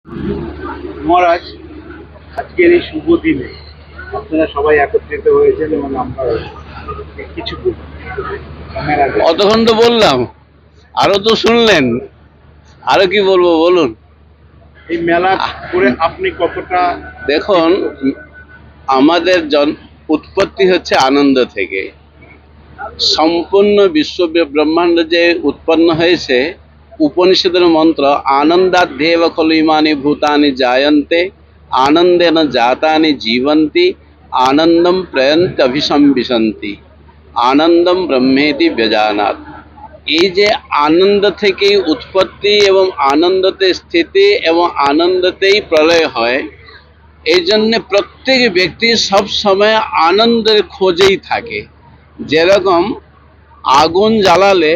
মহারাজ, আজকের এই শুভ দিনে আপনারা সবাই একত্রিত হয়েছেন এবং আমরা কিছু বলুন। অতক্ষণ তো বললাম, আরো তো শুনলেন, আরো কি বলবো বলুন। এই মেলা করে আপনি কতটা দেখুন, আমাদের উৎপত্তি হচ্ছে আনন্দ থেকে। সম্পূর্ণ বিশ্ব ব্রহ্মাণ্ড যে উৎপন্ন হয়েছে, উপনিষদের মন্ত্র আনন্দাধ্যেব খলু ইমানি ভূতানি জায়ন্তে আনন্দেন জাতানি জীবন্তি আনন্দম প্রয়ন্তি অভিসম্বিশন্তি আনন্দম ব্রহ্মেতি ব্যজানাৎ। এই যে আনন্দ থেকেই উৎপত্তি এবং আনন্দতে স্থিতি এবং আনন্দতেই প্রলয় হয়, এই জন্য প্রত্যেক ব্যক্তি সব সময় আনন্দের খোঁজেই থাকে। যেরকম আগুন জ্বালালে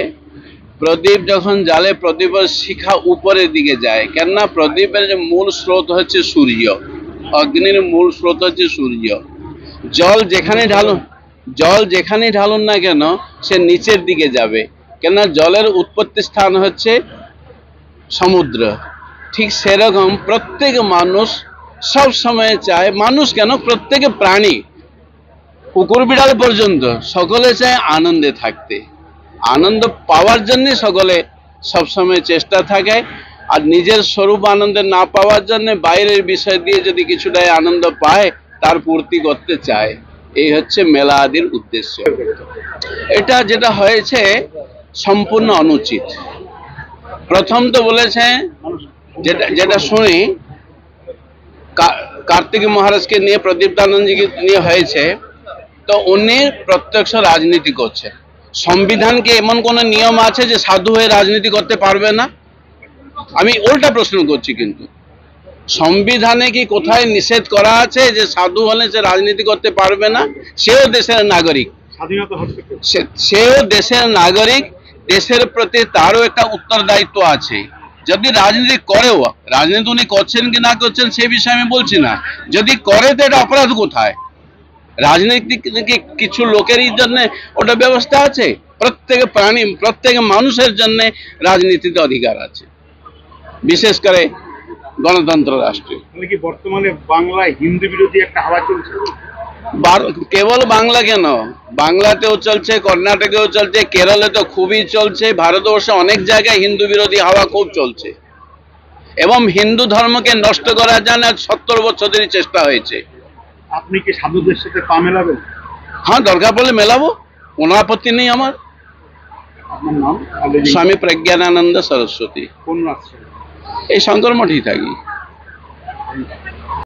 প্রদীপ যখন জ্বালে, প্রদীপের শিখা উপরের দিকে যায়, কেননা প্রদীপের যে মূল স্রোত হচ্ছে সূর্য, অগ্নির মূল স্রোত হচ্ছে সূর্য। জল যেখানে ঢালুন না কেন সে নিচের দিকে যাবে, কেননা জলের উৎপত্তি স্থান হচ্ছে সমুদ্র। ঠিক সেরকম প্রত্যেক মানুষ সব সময় চায়, মানুষ কেন, প্রত্যেক প্রাণী কুকুর বিড়াল পর্যন্ত সকলে চায় আনন্দে থাকতে। আনন্দ পাওয়ার জন্য সকলে সবসময় চেষ্টা থাকে, আর নিজের স্বরূপ আনন্দ না পাওয়ার জন্য বাইরের বিষয় দিয়ে যদি কিছুটাই আনন্দ পায় তার পূর্তি করতে চায়। এই হচ্ছে মেলা আদির উদ্দেশ্য। এটা যেটা হয়েছে সম্পূর্ণ অনুচিত। প্রথম তো বলেছে, যেটা শুনি, কার্তিক মহারাজকে নিয়ে, প্রদীপ্তানন্দজিকে নিয়ে হয়েছে, তো উনি প্রত্যক্ষ রাজনীতি করছে। সংবিধানকে এমন কোন নিয়ম আছে যে সাধু হয়ে রাজনীতি করতে পারবে না? আমি উল্টা প্রশ্ন করছি, কিন্তু সংবিধানে কি কোথায় নিষেধ করা আছে যে সাধু হলে সে রাজনীতি করতে পারবে না? সেও দেশের নাগরিক, সেও দেশের নাগরিক, দেশের প্রতি তারও একটা উত্তরদায়িত্ব আছে। যদি রাজনীতি করেও, রাজনীতি উনি করছেন কি না করছেন সে বিষয়ে আমি বলছি না, যদি করে তো এটা অপরাধ কোথায়? রাজনৈতিক কিছু লোকেরই জন্য ওটা ব্যবস্থা আছে? প্রত্যেক প্রাণী, প্রত্যেক মানুষের জন্য রাজনীতিতে অধিকার আছে, বিশেষ করে গণতন্ত্র রাষ্ট্রে। বর্তমানে বাংলায় হিন্দু বিরোধী একটা হাওয়া চলছে। কেবল বাংলা কেন, বাংলাতেও চলছে, কর্ণাটকেও চলছে, কেরলে তো খুবই চলছে, ভারতবর্ষে অনেক জায়গায় হিন্দু বিরোধী হাওয়া খুব চলছে। এবং হিন্দু ধর্মকে নষ্ট করার জন্য 70 বছর ধরে চেষ্টা হয়েছে। আপনি কি সাধুদের সাথে পা মেলাবেন? হ্যাঁ, দরকার পড়লে মেলাবো, কোনো আপত্তি নেই আমার। আপনার নাম? স্বামী প্রজ্ঞানানন্দ সরস্বতী। কোন আশ্রমে? এই শঙ্কর মঠেই থাকি।